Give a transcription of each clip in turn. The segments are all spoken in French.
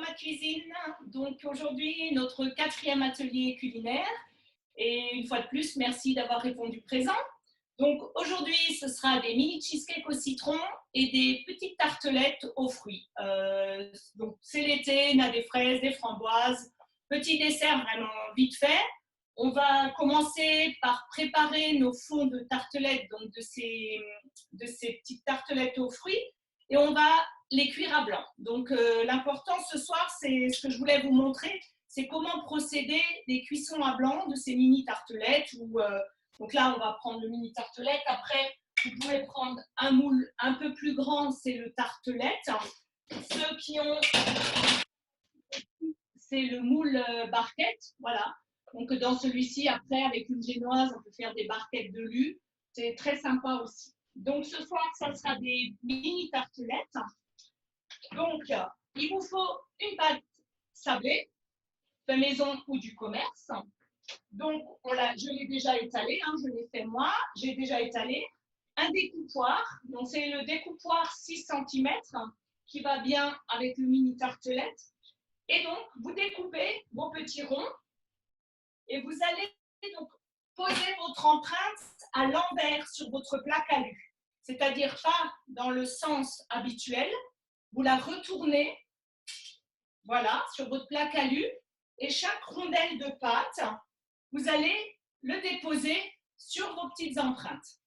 ma cuisine. Donc aujourd'hui, notre 4e atelier culinaire. Et une fois de plus, merci d'avoir répondu présent. Donc aujourd'hui, ce sera des mini cheesecakes au citron et des petites tartelettes aux fruits. Donc c'est l'été, on a des fraises, des framboises. Petit dessert vraiment vite fait. On va commencer par préparer nos fonds de tartelettes, donc de ces petites tartelettes aux fruits, et on va les cuire à blanc. Donc l'important ce soir, c'est ce que je voulais vous montrer, c'est comment procéder des cuissons à blanc de ces mini tartelettes. Donc là, on va prendre le mini tartelette. Après, vous pouvez prendre un moule un peu plus grand, c'est le tartelette. Ceux qui ont, c'est le moule barquette, voilà. Donc dans celui-ci, après, avec une génoise, on peut faire des barquettes de lu. C'est très sympa aussi. Donc ce soir, ça sera des mini tartelettes. Donc, il vous faut une pâte sablée, de maison ou du commerce. Donc, je l'ai déjà étalé, je l'ai fait moi, j'ai déjà étalé. Un découpoir, donc c'est le découpoir 6 cm qui va bien avec le mini tartelette. Et donc, vous découpez vos petits ronds et vous allez donc poser votre empreinte à l'envers sur votre plaque à lu. C'est-à-dire pas dans le sens habituel, vous la retournez, voilà, sur votre plaque à lu, et chaque rondelle de pâte, vous allez le déposer sur vos petites empreintes.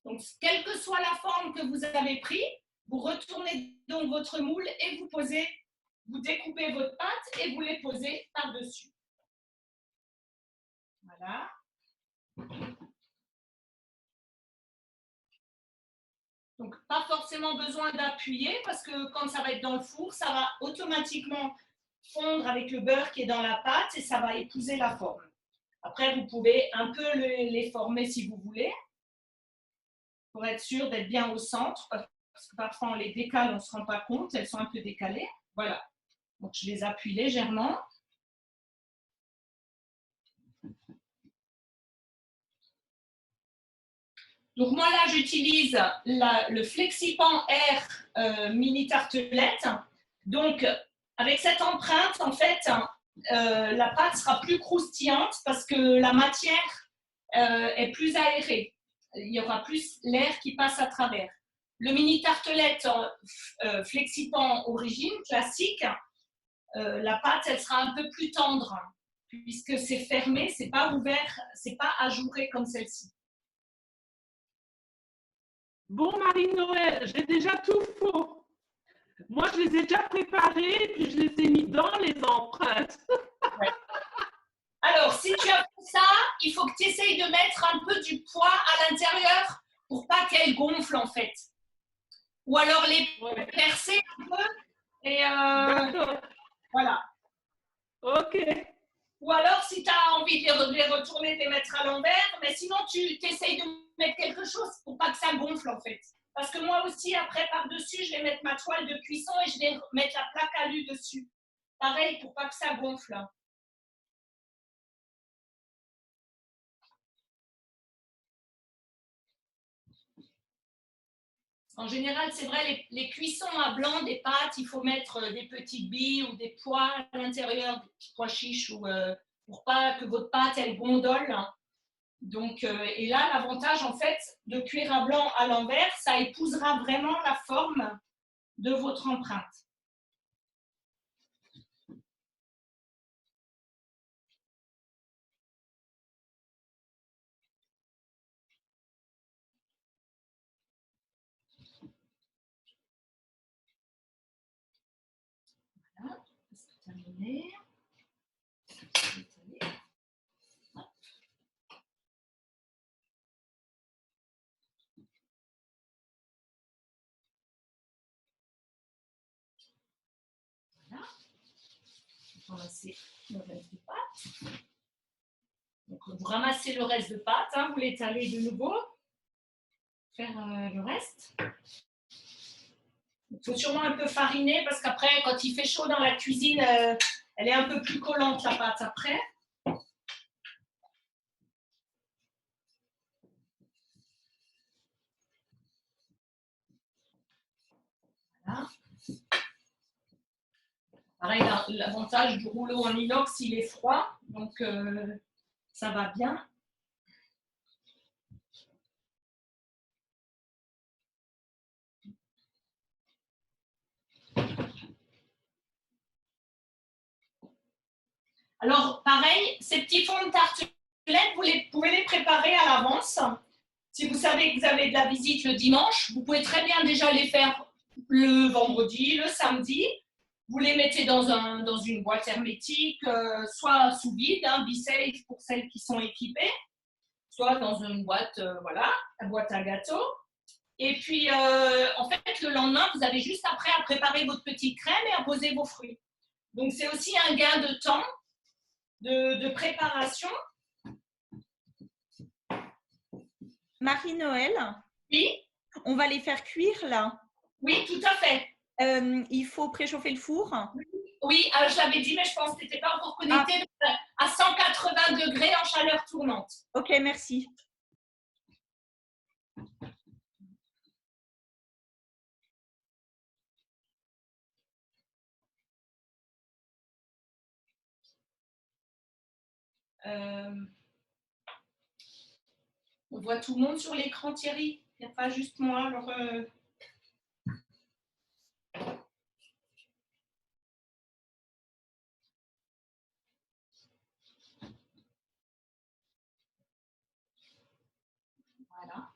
Donc, quelle que soit la forme que vous avez prise, vous retournez donc votre moule et vous découpez votre pâte et vous les posez par-dessus. Voilà. Donc, pas forcément besoin d'appuyer parce que quand ça va être dans le four, ça va automatiquement fondre avec le beurre qui est dans la pâte et ça va épouser la forme. Après, vous pouvez un peu les former si vous voulez pour être sûr d'être bien au centre parce que parfois on les décale, on ne se rend pas compte, elles sont un peu décalées. Voilà. Donc, je les appuie légèrement. Donc, moi, là, j'utilise le Flexipan Air mini tartelette. Donc, avec cette empreinte, en fait, la pâte sera plus croustillante parce que la matière est plus aérée. Il y aura plus l'air qui passe à travers. Le mini tartelette Flexipan origine, classique, la pâte, elle sera un peu plus tendre puisque c'est fermé, c'est pas ouvert, c'est pas ajouré comme celle-ci. Bon, Marie-Noël, j'ai déjà tout faux. Moi, je les ai déjà préparés, puis je les ai mis dans les empreintes. Ouais. Alors, si tu as fait ça, il faut que tu essayes de mettre un peu du poids à l'intérieur pour pas qu'elles gonflent, en fait. Ou alors les percer un peu et voilà. Ok. Ou alors, si tu as envie de les retourner, de les mettre à l'envers, mais sinon, tu essayes de mettre quelque chose pour pas que ça gonfle, en fait. Parce que moi aussi, après, par-dessus, je vais mettre ma toile de cuisson et je vais mettre la plaque à lu dessus. Pareil, pour pas que ça gonfle. En général, c'est vrai, les cuissons à blanc des pâtes, il faut mettre des petites billes ou des pois à l'intérieur, des petits pois chiches, pour pas que votre pâte, elle gondole. Donc, et là, l'avantage, en fait, de cuire à blanc à l'envers, ça épousera vraiment la forme de votre empreinte. Voilà, c'est terminé. Voilà. On va ramasser le reste de pâte. Donc, vous ramassez le reste de pâte, vous l'étalez de nouveau. Faire le reste. Il faut sûrement un peu fariner parce qu'après, quand il fait chaud dans la cuisine, elle est un peu plus collante, la pâte, après. Voilà. Pareil, l'avantage du rouleau en inox, il est froid, donc ça va bien. Alors, pareil, ces petits fonds de tartelette, vous pouvez les préparer à l'avance. Si vous savez que vous avez de la visite le dimanche, vous pouvez très bien déjà les faire le vendredi, le samedi. Vous les mettez dans une boîte hermétique, soit sous vide, B-safe pour celles qui sont équipées, soit dans une boîte, voilà, la boîte à gâteaux. Et puis, en fait, le lendemain, vous avez juste après à préparer votre petite crème et à poser vos fruits. Donc, c'est aussi un gain de temps de préparation. Marie-Noël, Oui. On va les faire cuire là. Oui, tout à fait. Il faut préchauffer le four. Oui, je l'avais dit, mais je pense que tu n'étais pas encore connecté à 180 degrés en chaleur tournante. Ok, merci. On voit tout le monde sur l'écran, Thierry. Il n'y a pas juste moi. Alors, voilà.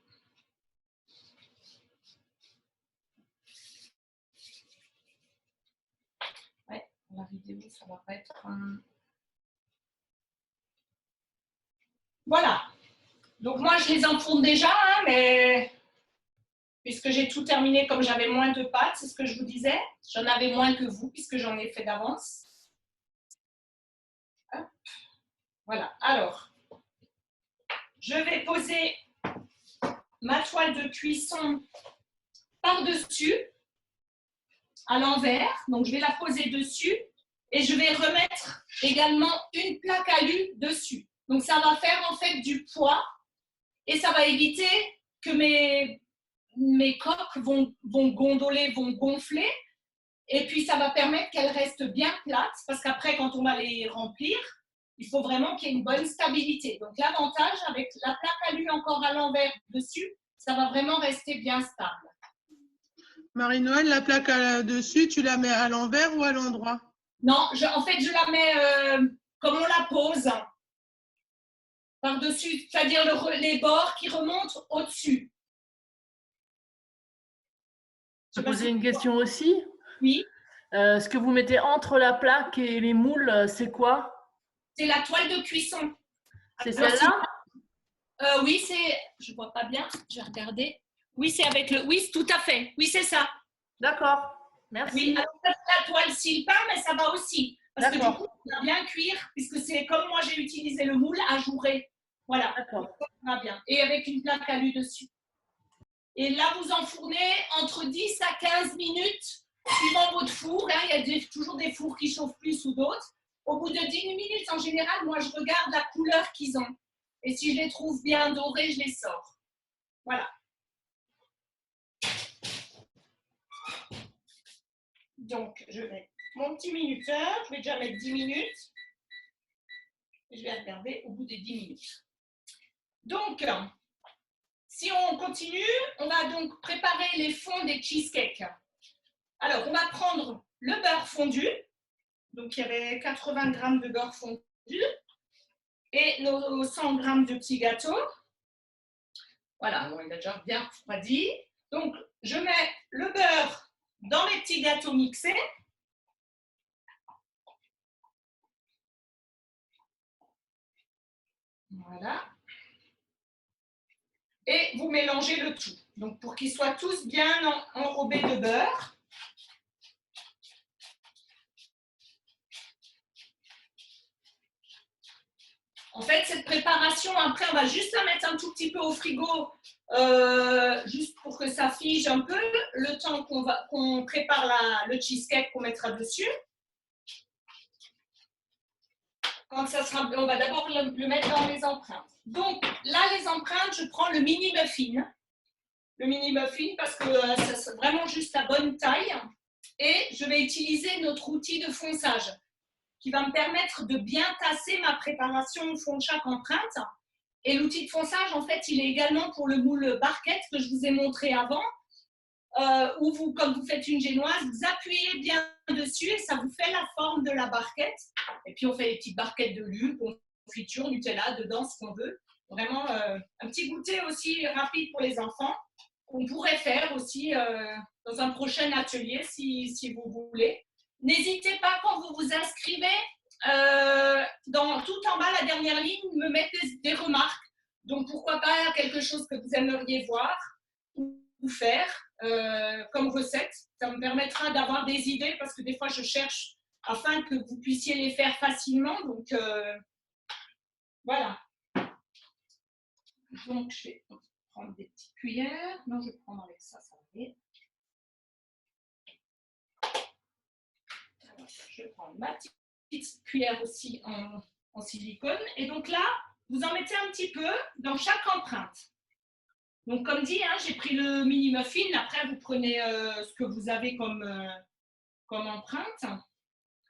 Ouais, la vidéo, ça va pas être. Voilà. Donc, moi, je les enfourne déjà, mais puisque j'ai tout terminé comme j'avais moins de pâtes, c'est ce que je vous disais. J'en avais moins que vous, puisque j'en ai fait d'avance. Voilà. Alors, je vais poser ma toile de cuisson par-dessus, à l'envers. Donc, je vais la poser dessus et je vais remettre également une plaque alu dessus. Donc, ça va faire en fait du poids et ça va éviter que mes coques vont gondoler, vont gonfler. Et puis, ça va permettre qu'elles restent bien plates parce qu'après, quand on va les remplir, il faut vraiment qu'il y ait une bonne stabilité. Donc, l'avantage avec la plaque alu encore à l'envers dessus, ça va vraiment rester bien stable. Marie-Noël, la plaque dessus, tu la mets à l'envers ou à l'endroit? Non, en fait, je la mets comme on la pose, par-dessus, c'est-à-dire les bords qui remontent au-dessus. Je peux poser une question aussi? Oui. Ce que vous mettez entre la plaque et les moules, c'est quoi? C'est la toile de cuisson. C'est celle-là? Oui, c'est. Je ne vois pas bien, je vais regarder. Oui, c'est avec le. Oui, tout à fait. Oui, c'est ça. D'accord. Merci. Oui, alors ça, c'est la toile Silpa, mais ça va aussi. Parce que du coup, on va bien cuire, puisque c'est comme moi j'ai utilisé le moule, ajouré. Voilà. D'accord. Ça va bien. Et avec une plaque alu dessus. Et là, vous enfournez entre 10 à 15 minutes, suivant votre four. Hein, il y a toujours des fours qui chauffent plus ou d'autres. Au bout de 10 minutes, en général, moi, je regarde la couleur qu'ils ont. Et si je les trouve bien dorés, je les sors. Voilà. Donc, je mets mon petit minuteur. Je vais déjà mettre 10 minutes. Et je vais regarder au bout des 10 minutes. Donc, si on continue, on va donc préparer les fonds des cheesecakes. Alors, on va prendre le beurre fondu. Donc, il y avait 80 g de beurre fondu et nos 100 g de petits gâteaux. Voilà, bon, il a déjà bien refroidi. Donc, je mets le beurre dans mes petits gâteaux mixés. Voilà. Et vous mélangez le tout. Donc, pour qu'ils soient tous bien enrobés de beurre. En fait, cette préparation, après, on va juste la mettre un tout petit peu au frigo, juste pour que ça fige un peu, le temps qu'on prépare le cheesecake qu'on mettra dessus. Quand ça sera, on va d'abord le mettre dans les empreintes. Donc, là, les empreintes, je prends le mini muffin. Le mini muffin parce que c'est vraiment juste la bonne taille. Et je vais utiliser notre outil de fonçage qui va me permettre de bien tasser ma préparation au fond de chaque empreinte. Et l'outil de fonçage, en fait, il est également pour le moule barquette que je vous ai montré avant, où vous, comme vous faites une génoise, vous appuyez bien dessus et ça vous fait la forme de la barquette. Et puis, on fait les petites barquettes de lune, confiture, Nutella, dedans, ce qu'on veut. Vraiment, un petit goûter aussi rapide pour les enfants, qu'on pourrait faire aussi dans un prochain atelier, si vous voulez. N'hésitez pas, quand vous vous inscrivez, tout en bas, la dernière ligne, me mettre des remarques. Donc, pourquoi pas quelque chose que vous aimeriez voir ou faire comme recette. Ça me permettra d'avoir des idées parce que des fois, je cherche afin que vous puissiez les faire facilement. Donc, voilà. Donc, je vais prendre des petites cuillères. Non, je vais prendre avec ça, ça va aller. Alors, je vais prendre ma petite cuillère aussi en silicone. Et donc là, vous en mettez un petit peu dans chaque empreinte. Donc, comme dit, hein, j'ai pris le mini muffin. Après, vous prenez ce que vous avez comme empreinte.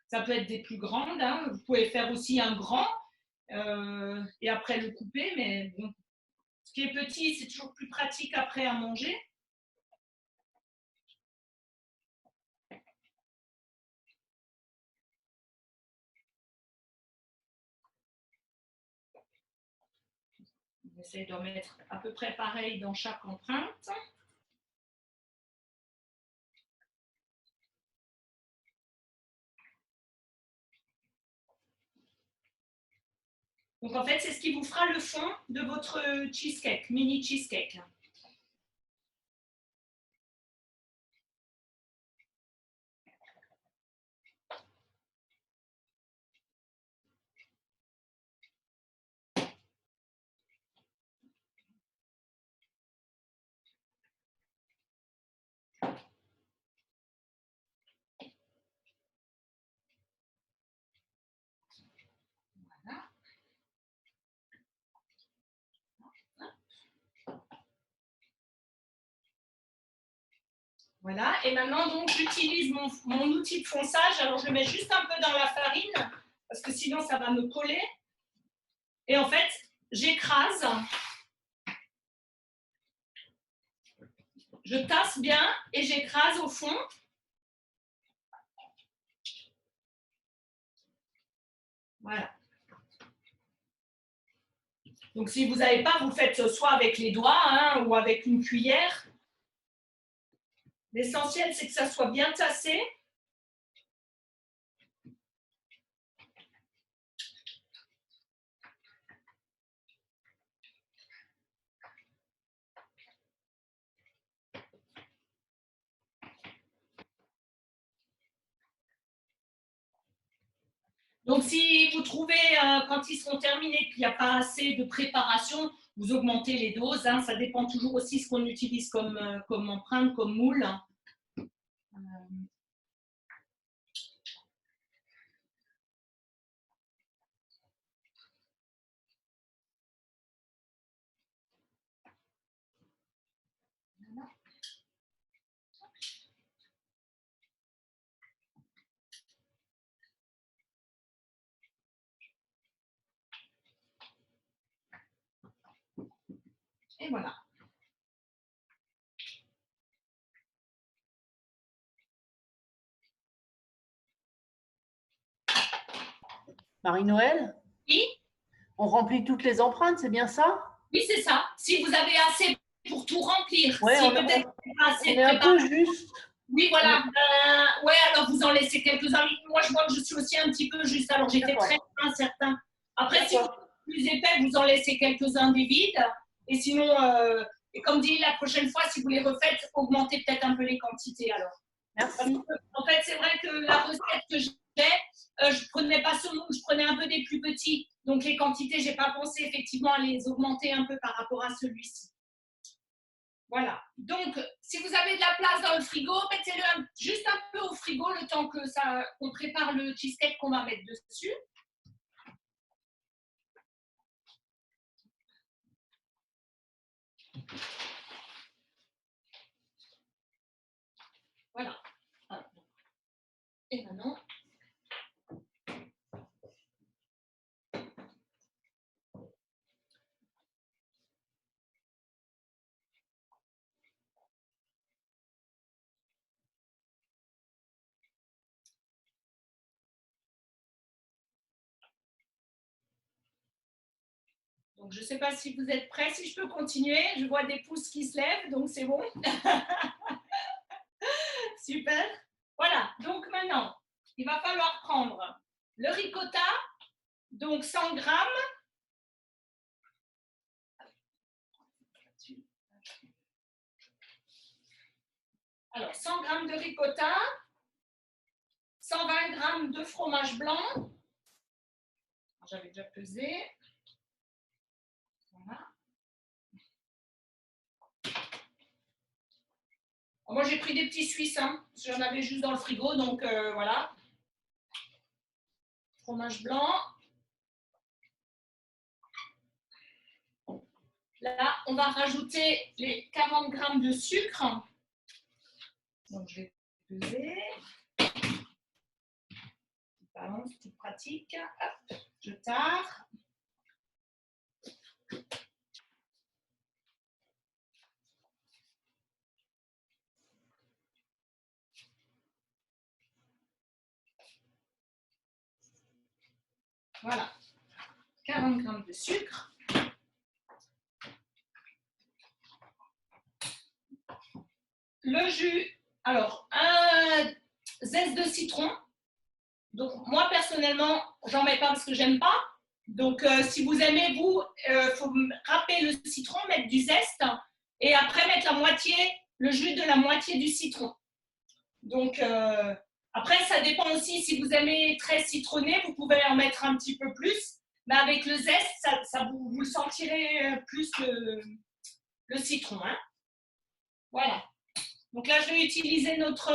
Ça peut être des plus grandes. Hein. Vous pouvez faire aussi un grand et après le couper. Mais bon, ce qui est petit, c'est toujours plus pratique après à manger. On essaie d'en mettre à peu près pareil dans chaque empreinte. Donc en fait, c'est ce qui vous fera le fond de votre cheesecake, mini cheesecake. Voilà, et maintenant, donc, j'utilise mon outil de fonçage. Alors, je le mets juste un peu dans la farine, parce que sinon, ça va me coller. Et en fait, j'écrase. Je tasse bien et j'écrase au fond. Voilà. Donc, si vous n'avez pas, vous faites soit avec les doigts hein, ou avec une cuillère. L'essentiel, c'est que ça soit bien tassé. Donc, si vous trouvez, quand ils seront terminés, qu'il n'y a pas assez de préparation, vous augmentez les doses. Hein, ça dépend toujours aussi de ce qu'on utilise comme empreinte, comme moule. Et voilà. Marie-Noël, Oui, on remplit toutes les empreintes, c'est bien ça? oui, c'est ça. Si vous avez assez pour tout remplir, Ouais, si on peut-être pas assez est un peu préparé. juste. Oui, voilà. Ouais, alors vous en laissez quelques-uns. Moi, je vois que je suis aussi un petit peu juste. Alors, j'étais très incertain. Après, si vous êtes plus épais, vous en laissez quelques-uns des vides. Et sinon, et comme dit, la prochaine fois, si vous les refaites, augmentez peut-être un peu les quantités alors. Merci. En fait, c'est vrai que la recette que j'ai, je prenais pas ce moule, je prenais un peu des plus petits. Donc, les quantités, j'ai pas pensé effectivement à les augmenter un peu par rapport à celui-ci. Voilà. Donc, si vous avez de la place dans le frigo, mettez-le juste un peu au frigo le temps que qu'on prépare le cheesecake qu'on va mettre dessus. Voilà. Donc, je ne sais pas si vous êtes prêts, si je peux continuer. Je vois des pouces qui se lèvent, donc c'est bon. Super. Voilà, donc maintenant, il va falloir prendre le ricotta, donc 100 grammes. Alors, 100 grammes de ricotta, 120 grammes de fromage blanc. J'avais déjà pesé. Voilà. Moi, j'ai pris des petits Suisses, hein, parce que j'en avais juste dans le frigo, donc voilà. Fromage blanc. Là, on va rajouter les 40 grammes de sucre. Donc, je vais peser. Balance, toute pratique. Hop, je tare. Voilà, 40 grammes de sucre. Le jus, alors un zeste de citron. Donc moi personnellement, j'en mets pas parce que j'aime pas. Donc si vous aimez, vous, faut râper le citron, mettre du zeste et après mettre la moitié, le jus de la moitié du citron. Donc après, ça dépend aussi si vous aimez très citronné, vous pouvez en mettre un petit peu plus. Mais avec le zeste, vous le sentirez plus le citron. Hein. Voilà. Donc là, je vais utiliser notre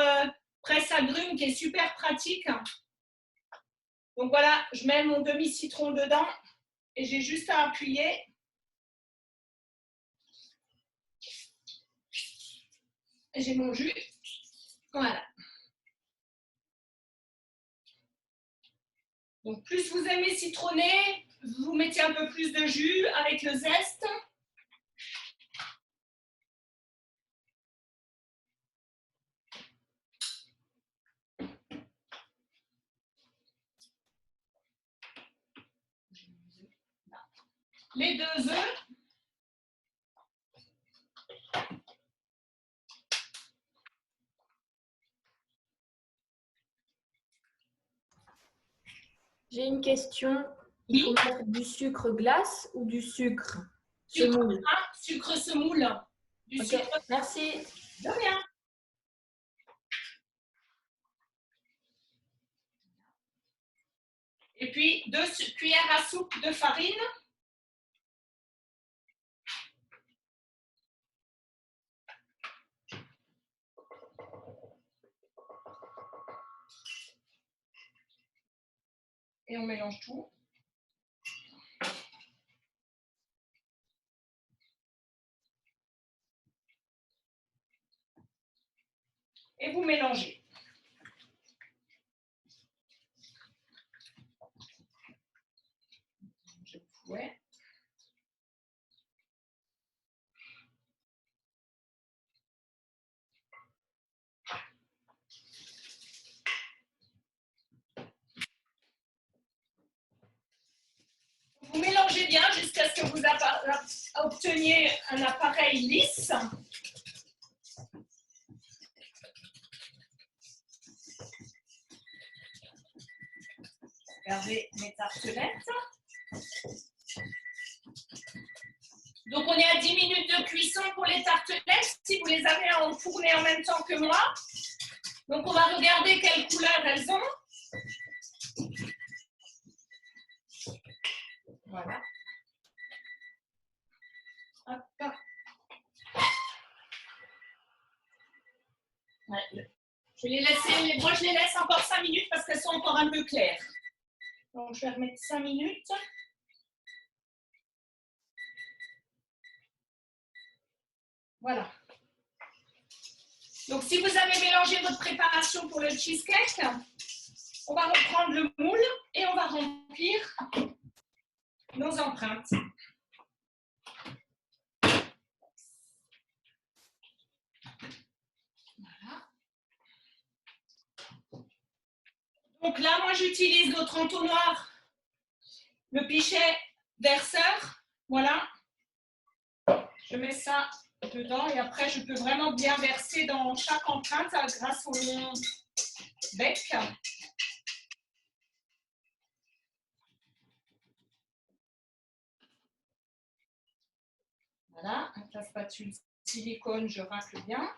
presse agrumes qui est super pratique. Donc voilà, je mets mon demi-citron dedans et j'ai juste à appuyer. Et j'ai mon jus. Voilà. Donc plus vous aimez citronner, vous mettez un peu plus de jus avec le zeste. Les 2 œufs. J'ai une question. Il faut mettre du sucre glace ou du sucre Semoule. Sucre semoule. Du Okay. sucre. Merci. De rien. Et puis 2 cuillères à soupe de farine. Et on mélange tout. Et vous mélangez. Je fouette. Vous mélangez bien jusqu'à ce que vous obteniez un appareil lisse. Regardez mes tartelettes. Donc, on est à 10 minutes de cuisson pour les tartelettes, si vous les avez enfournées en même temps que moi. Donc, on va regarder quelle couleur elles ont. Voilà. Hop. Ouais. Je vais les laisser, moi je les laisse encore 5 minutes parce qu'elles sont encore un peu claires. Donc, je vais remettre 5 minutes. Voilà. Donc, si vous avez mélangé votre préparation pour le cheesecake, on va reprendre le moule et on va remplir nos empreintes. Voilà. Donc là, moi, j'utilise notre entonnoir, le pichet verseur. Voilà. Je mets ça dedans et après, je peux vraiment bien verser dans chaque empreinte grâce au long bec. Voilà, avec la spatule silicone, je racle bien.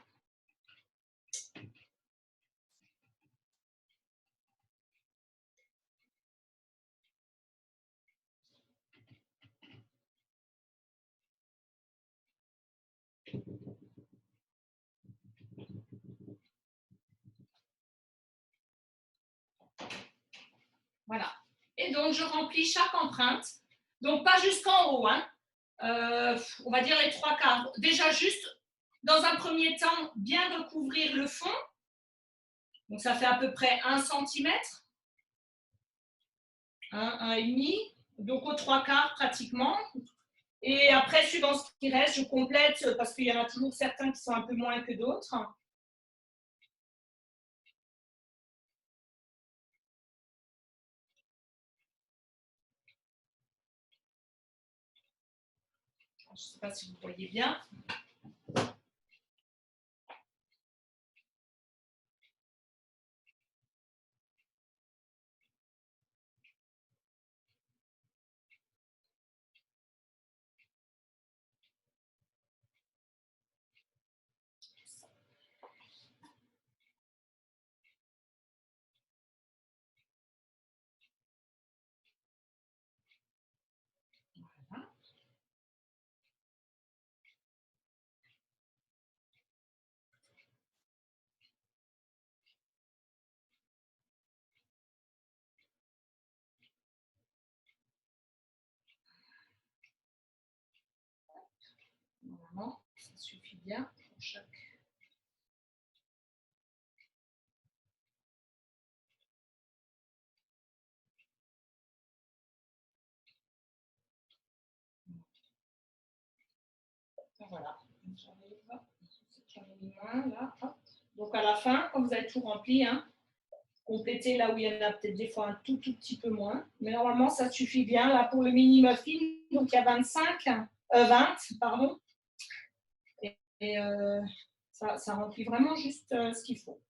Voilà. Et donc, je remplis chaque empreinte. Donc, pas jusqu'en haut, hein. On va dire les 3/4. Déjà, juste, dans un premier temps, bien recouvrir le fond. Donc, ça fait à peu près 1 cm. 1,5. Donc, aux 3/4 pratiquement. Et après, suivant ce qui reste, je complète parce qu'il y en a toujours certains qui sont un peu moins que d'autres. Je ne sais pas si vous voyez bien. Normalement, ça suffit bien pour chaque. Voilà. Là, donc à la fin, quand vous avez tout rempli, hein, complétez là où il y en a peut-être des fois un tout petit peu moins. Mais normalement, ça suffit bien. Là, pour le mini muffin, donc il y a 20, pardon. Et ça remplit vraiment juste ce qu'il faut.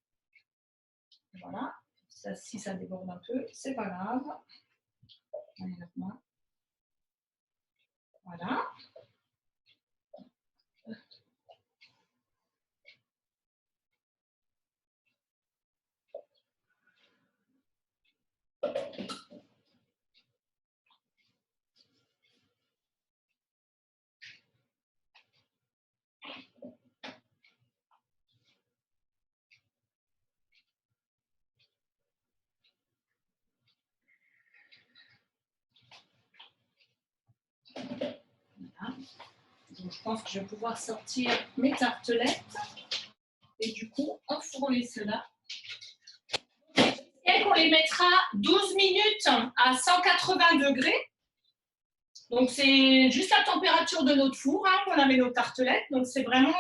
Voilà. Ça, si ça déborde un peu, c'est pas grave. Voilà. Donc, je pense que je vais pouvoir sortir mes tartelettes et du coup enfourner cela. Et on les mettra 12 minutes à 180 degrés. Donc, c'est juste la température de notre four, hein, on a mis nos tartelettes. Donc, c'est vraiment,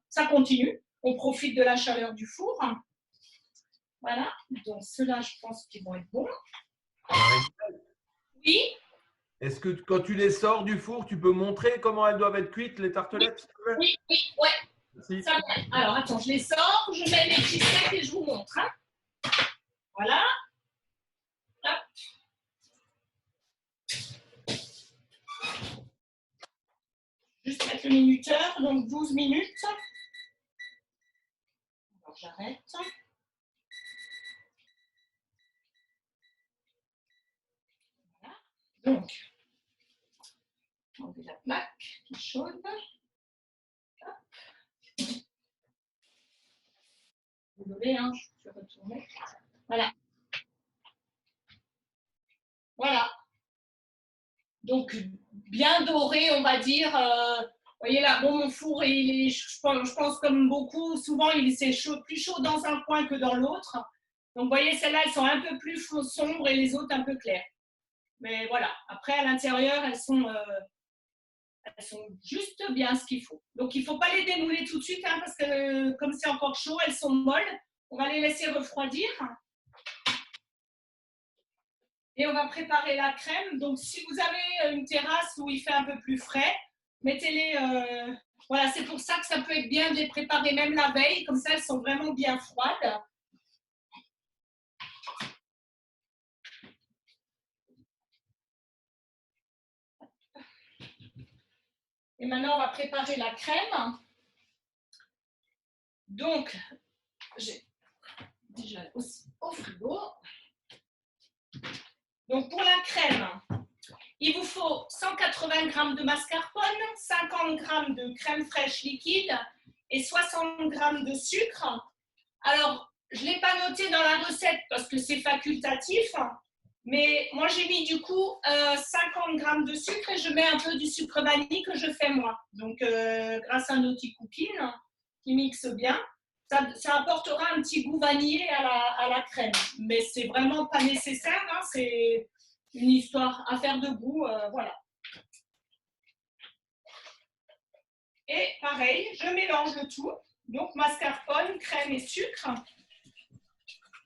ça continue. On profite de la chaleur du four. Voilà. Donc, ceux-là, je pense qu'ils vont être bons. Oui. Est-ce que quand tu les sors du four, tu peux montrer comment elles doivent être cuites, les tartelettes? Oui, ouais. Merci. Ça, alors, attends, je les sors, je mets les petits steaks et je vous montre. Hein. Voilà. Hop. Juste mettre le minuteur, donc 12 minutes. Alors, j'arrête. Voilà. Donc, enlever la plaque qui est chaude. Désolée, hein, je suis retournée. Voilà. Voilà. Donc, bien doré, on va dire. Vous voyez là, bon, mon four, il est, je pense comme beaucoup, souvent, c'est plus chaud dans un coin que dans l'autre. Donc, vous voyez, celles-là, elles sont un peu plus sombres et les autres un peu claires. Mais voilà, après, à l'intérieur, elles sont juste bien ce qu'il faut. Donc, il ne faut pas les démouler tout de suite, hein, parce que comme c'est encore chaud, elles sont molles. On va les laisser refroidir. Et on va préparer la crème. Donc, si vous avez une terrasse où il fait un peu plus frais, mettez-les. Voilà, c'est pour ça que ça peut être bien de les préparer même la veille. Comme ça, elles sont vraiment bien froides. Et maintenant, on va préparer la crème. Donc, j'ai déjà aussi au frigo. Donc, pour la crème, il vous faut 180 g de mascarpone, 50 g de crème fraîche liquide et 60 g de sucre. Alors, je ne l'ai pas noté dans la recette parce que c'est facultatif, mais moi, j'ai mis du coup 50 g de sucre et je mets un peu du sucre vanille que je fais moi. Donc, grâce à Naughty Cooking, qui mixe bien, ça apportera un petit goût vanillé à la crème. Mais c'est vraiment pas nécessaire, hein, c'est une histoire, affaire de goût, voilà. Et pareil, je mélange le tout. Donc, mascarpone, crème et sucre.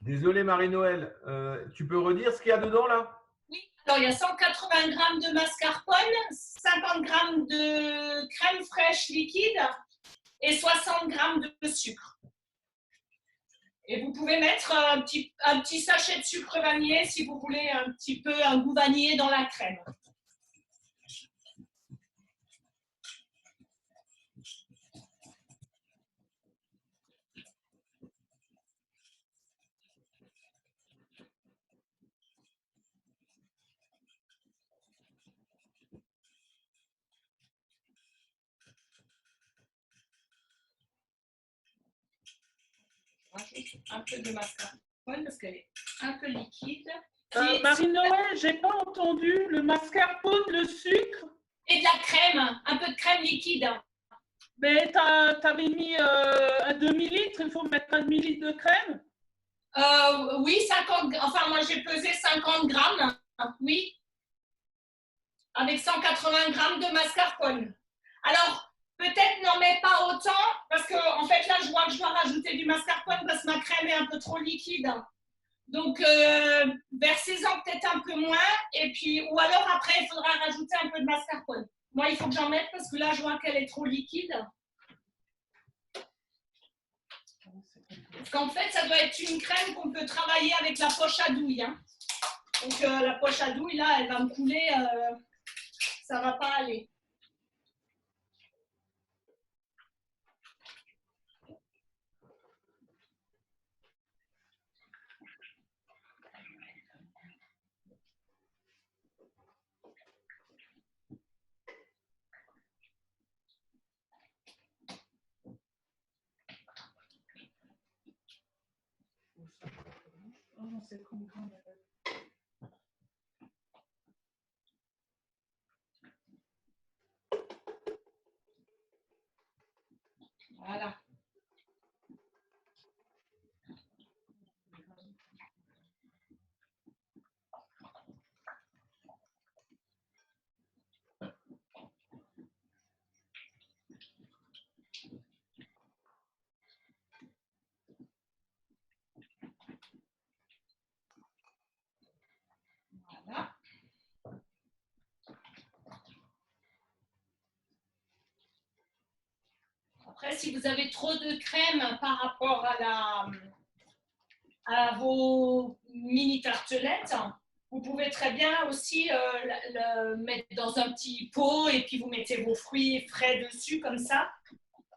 Désolé Marie-Noël, tu peux redire ce qu'il y a dedans là? Oui, alors il y a 180 g de mascarpone, 50 g de crème fraîche liquide et 60 g de sucre. Et vous pouvez mettre un petit sachet de sucre vanillé si vous voulez un petit peu un goût vanillé dans la crème. Un peu de mascarpone parce qu'elle est un peu liquide. Marie-Noël, j'ai pas entendu le mascarpone, le sucre. Et de la crème, un peu de crème liquide. Mais tu avais mis un demi-litre, il faut mettre un demi-litre de crème. Oui, 50, enfin moi j'ai pesé 50 grammes, oui, avec 180 grammes de mascarpone. Alors, peut-être n'en mets pas autant, parce que en fait là je vois que je dois rajouter du mascarpone parce que ma crème est un peu trop liquide. Donc, versez-en peut-être un peu moins, et puis, ou alors après il faudra rajouter un peu de mascarpone. Moi il faut que j'en mette parce que là je vois qu'elle est trop liquide. Parce qu'en fait, ça doit être une crème qu'on peut travailler avec la poche à douille. Hein. Donc, la poche à douille, là, elle va me couler. Ça ne va pas aller. Voilà. Voilà. Après, si vous avez trop de crème par rapport à vos mini tartelettes, vous pouvez très bien aussi le mettre dans un petit pot et puis vous mettez vos fruits frais dessus comme ça.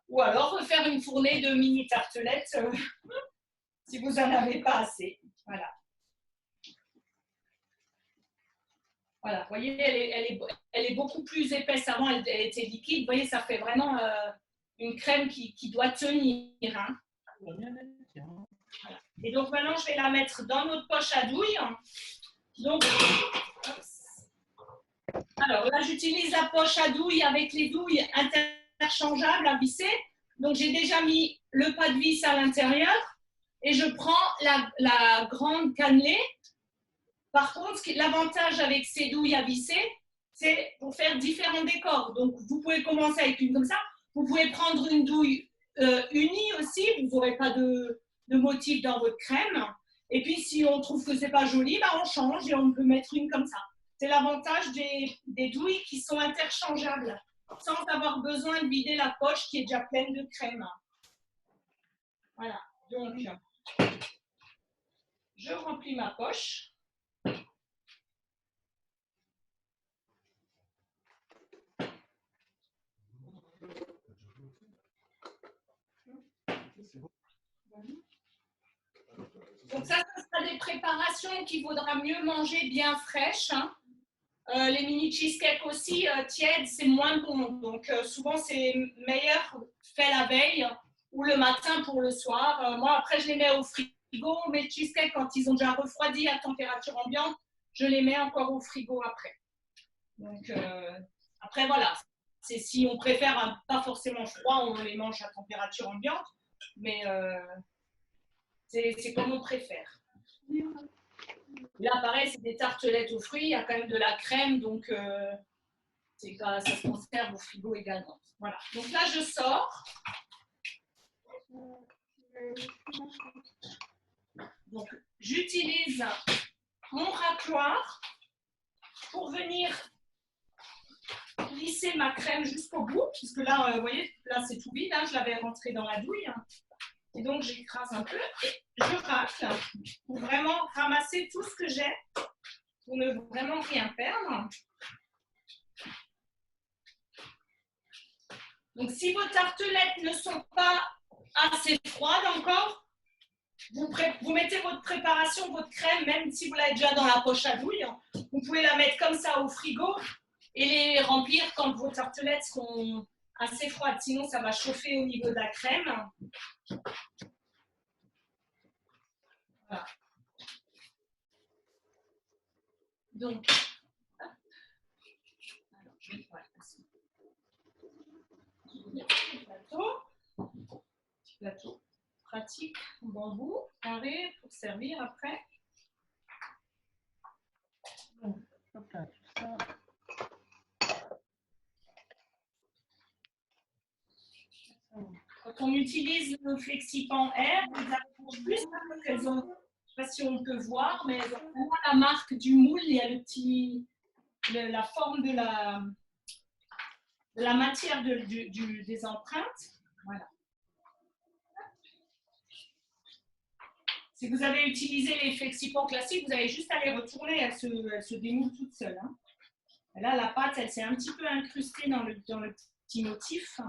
Ou alors refaire une fournée de mini tartelettes si vous n'en avez pas assez. Voilà. Voilà, vous voyez, elle est beaucoup plus épaisse. Avant, elle était liquide. Vous voyez, ça fait vraiment une crème qui doit tenir. Hein. Voilà. Et donc, maintenant, je vais la mettre dans notre poche à douille. Donc, alors là, j'utilise la poche à douille avec les douilles interchangeables à visser. Donc, j'ai déjà mis le pas de vis à l'intérieur et je prends la grande cannelée. Par contre, l'avantage avec ces douilles à visser, c'est pour faire différents décors. Donc, vous pouvez commencer avec une comme ça. Vous pouvez prendre une douille unie aussi. Vous n'aurez pas de motif dans votre crème. Et puis, si on trouve que c'est pas joli, bah, on change et on peut mettre une comme ça. C'est l'avantage des douilles qui sont interchangeables, sans avoir besoin de vider la poche qui est déjà pleine de crème. Voilà, donc je remplis ma poche. Donc ça sera des préparations qu'il vaudra mieux manger bien fraîches. Hein. Les mini cheesecakes aussi, tièdes, c'est moins bon. Donc souvent, c'est meilleur fait la veille ou le matin pour le soir. Moi, après, je les mets au frigo. Mes cheesecakes, quand ils ont déjà refroidi à température ambiante, je les mets encore au frigo après. Donc après, voilà. C'est si on préfère pas forcément froid, on les mange à température ambiante. Mais c'est comme on préfère. Là, pareil, c'est des tartelettes aux fruits. Il y a quand même de la crème, donc ça se conserve au frigo également. Voilà. Donc là, je sors. Donc, j'utilise mon racloir pour venir glisser ma crème jusqu'au bout, puisque là, vous voyez, là, c'est tout vide. Hein, je l'avais rentré dans la douille. Et donc, j'écrase un peu et je racle pour vraiment ramasser tout ce que j'ai, pour ne vraiment rien perdre. Donc, si vos tartelettes ne sont pas assez froides encore, vous mettez votre préparation, votre crème, même si vous l'avez déjà dans la poche à douille, vous pouvez la mettre comme ça au frigo et les remplir quand vos tartelettes seront assez froides. Sinon, ça va chauffer au niveau de la crème. Voilà. Donc, alors, je vais petit plateau pratique en bambou, carré pour servir après. Donc, hop là, tout ça. Quand on utilise le FlexiPan Air, vous avez plus qu'elles ont, je ne sais pas si on peut voir, mais elles ont vraiment la marque du moule. Il y a la forme de la matière des empreintes. Voilà. Si vous avez utilisé les FlexiPan classiques, vous avez juste à les retourner, elles se démoulent toutes seules. Hein. Et là, la pâte, elle s'est un petit peu incrustée dans le petit motif.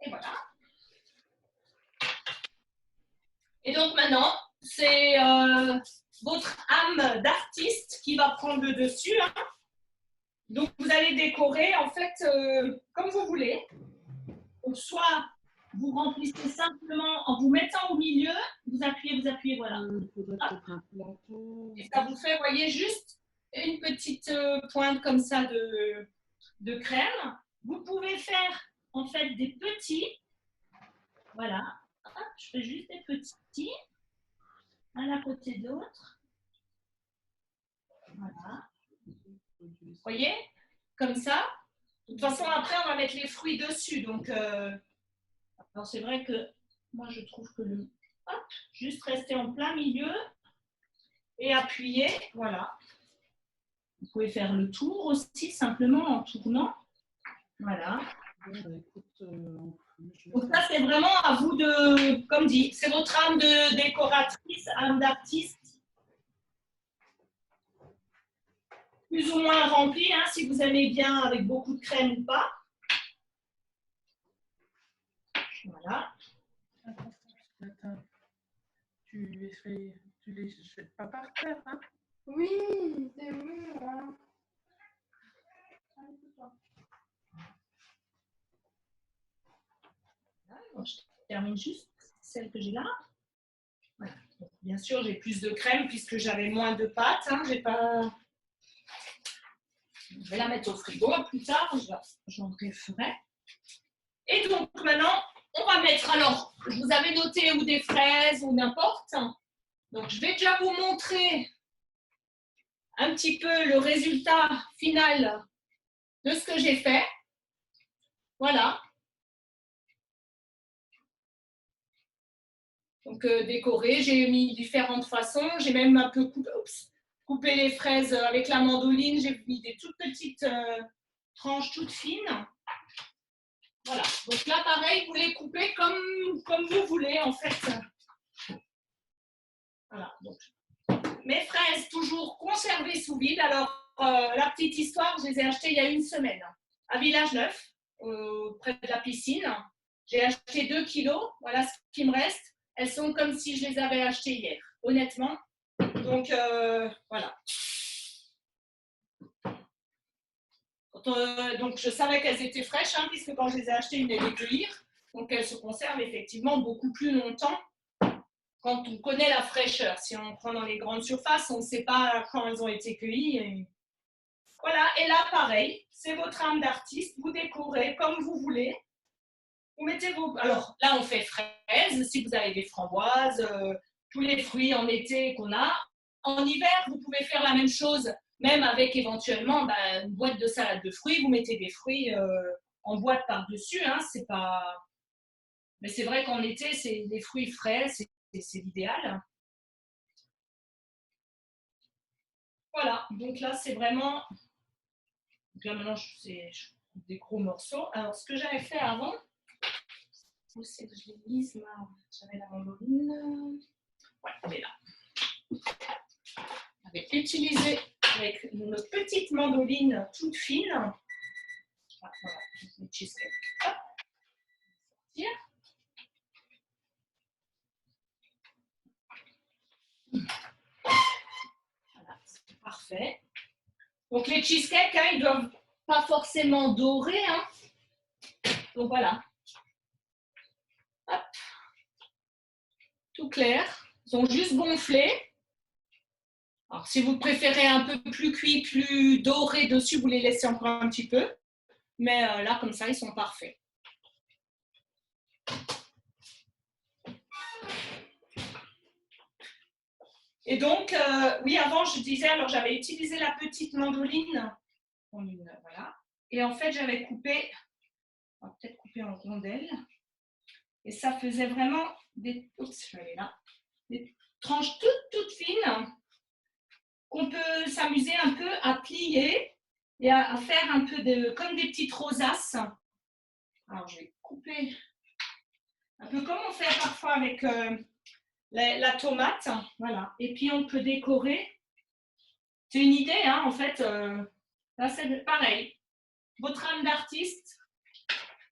Et voilà. Et donc maintenant, c'est votre âme d'artiste qui va prendre le dessus. Hein. Donc vous allez décorer en fait comme vous voulez. Donc soit vous remplissez simplement en vous mettant au milieu, vous appuyez, voilà. Et ça vous fait, vous voyez, juste une petite pointe comme ça de crème. Vous pouvez faire en fait des petits. Voilà. Hop, je fais juste des petits, un à côté de l'autre. Voilà. Vous voyez? Comme ça. De toute façon, après, on va mettre les fruits dessus. Donc, alors c'est vrai que moi, je trouve que hop, juste rester en plein milieu et appuyer. Voilà. Vous pouvez faire le tour aussi, simplement en tournant. Voilà. Donc ça, c'est vraiment à vous de, comme dit, c'est votre âme de décoratrice, âme d'artiste. Plus ou moins remplie, hein, si vous aimez bien avec beaucoup de crème ou pas. Voilà. Tu les jettes pas par terre, hein? Oui, c'est vrai. Hein. Je termine juste celle que j'ai là. Voilà. Donc, bien sûr, j'ai plus de crème puisque j'avais moins de pâte. Hein. Je vais la mettre au frigo plus tard. J'en referai. Et donc maintenant, on va mettre, alors, je vous avais noté ou des fraises ou n'importe. Donc, je vais déjà vous montrer un petit peu le résultat final de ce que j'ai fait. Voilà. Donc, décoré, j'ai mis différentes façons. J'ai même un peu coupé les fraises avec la mandoline. J'ai mis des toutes petites tranches toutes fines. Voilà. Donc là, pareil, vous les coupez comme vous voulez, en fait. Voilà. Donc, mes fraises, toujours conservées sous vide. Alors, la petite histoire, je les ai achetées il y a une semaine à Village Neuf, près de la piscine. J'ai acheté 2 kilos. Voilà ce qui me reste. Elles sont comme si je les avais achetées hier, honnêtement. Donc, voilà. Donc, je savais qu'elles étaient fraîches, hein, puisque quand je les ai achetées, ils venaient de cueillir. Donc, elles se conservent effectivement beaucoup plus longtemps quand on connaît la fraîcheur. Si on prend dans les grandes surfaces, on ne sait pas quand elles ont été cueillies. Et... Voilà. Et là, pareil, c'est votre âme d'artiste. Vous décorez comme vous voulez. Vous mettez vos... Alors là, on fait fraises, si vous avez des framboises, tous les fruits en été qu'on a. En hiver, vous pouvez faire la même chose, même avec éventuellement une boîte de salade de fruits. Vous mettez des fruits en boîte par-dessus. Hein, c'est pas... Mais c'est vrai qu'en été, c'est des fruits frais, c'est l'idéal. Voilà, donc là, c'est vraiment... Donc là, maintenant, je coupe des gros morceaux. Alors, ce que j'avais fait avant... Où c'est que je l'ai mise? J'avais la mandoline. Ouais, elle est là. J'avais utilisé avec une petite mandoline toute fine. Voilà, une cheesecake. Hop. Voilà, c'est parfait. Donc les cheesecakes, hein, ils ne doivent pas forcément dorer. Hein. Donc voilà. Hop. Tout clair. Ils ont juste gonflé. Alors, si vous préférez un peu plus cuit, plus doré dessus, vous les laissez encore un petit peu. Mais là, comme ça, ils sont parfaits. Et donc, oui, avant, je disais, alors j'avais utilisé la petite mandoline. Voilà. Et en fait, j'avais coupé, on va peut-être couper en rondelles. Et ça faisait vraiment des, oups, je vais aller là, des tranches toutes fines qu'on peut s'amuser un peu à plier et à faire un peu comme des petites rosaces. Alors, je vais couper un peu comme on fait parfois avec la tomate. Voilà. Et puis, on peut décorer. C'est une idée, hein, en fait. Là, c'est pareil. Votre âme d'artiste,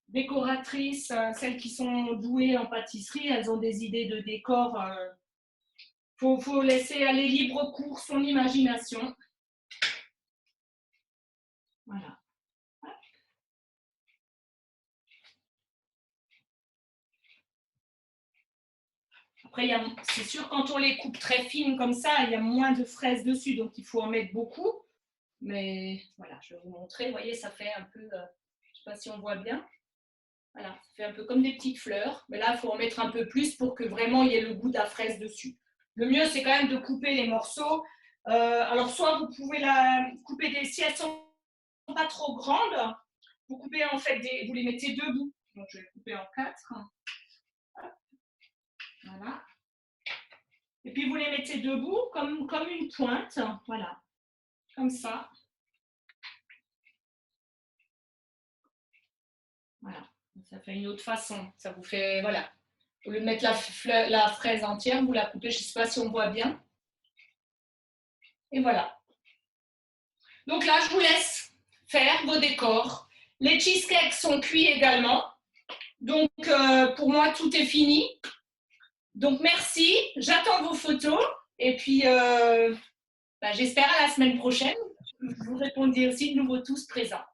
décoratrice, celles qui sont douées en pâtisserie, elles ont des idées de décor. Faut laisser aller libre cours son imagination. Voilà. Après, c'est sûr, quand on les coupe très fines comme ça, il y a moins de fraises dessus, donc il faut en mettre beaucoup. Mais voilà, je vais vous montrer. Vous voyez, ça fait un peu, je ne sais pas si on voit bien. Voilà, ça fait un peu comme des petites fleurs. Mais là, il faut en mettre un peu plus pour que vraiment il y ait le goût de la fraise dessus. Le mieux, c'est quand même de couper les morceaux. Alors, soit vous pouvez couper si elles ne sont pas trop grandes, vous coupez en fait, vous les mettez debout. Donc, je vais couper en 4. Voilà. Et puis, vous les mettez debout comme une pointe. Voilà. Comme ça. Voilà. Ça fait une autre façon. Ça vous fait, voilà. Au lieu de mettre la fraise entière, vous la coupez, je ne sais pas si on voit bien. Et voilà. Donc là, je vous laisse faire vos décors. Les cheesecakes sont cuits également. Donc, pour moi, tout est fini. Donc, merci. J'attends vos photos. Et puis, j'espère à la semaine prochaine. Vous répondiez aussi de nouveau tous présents.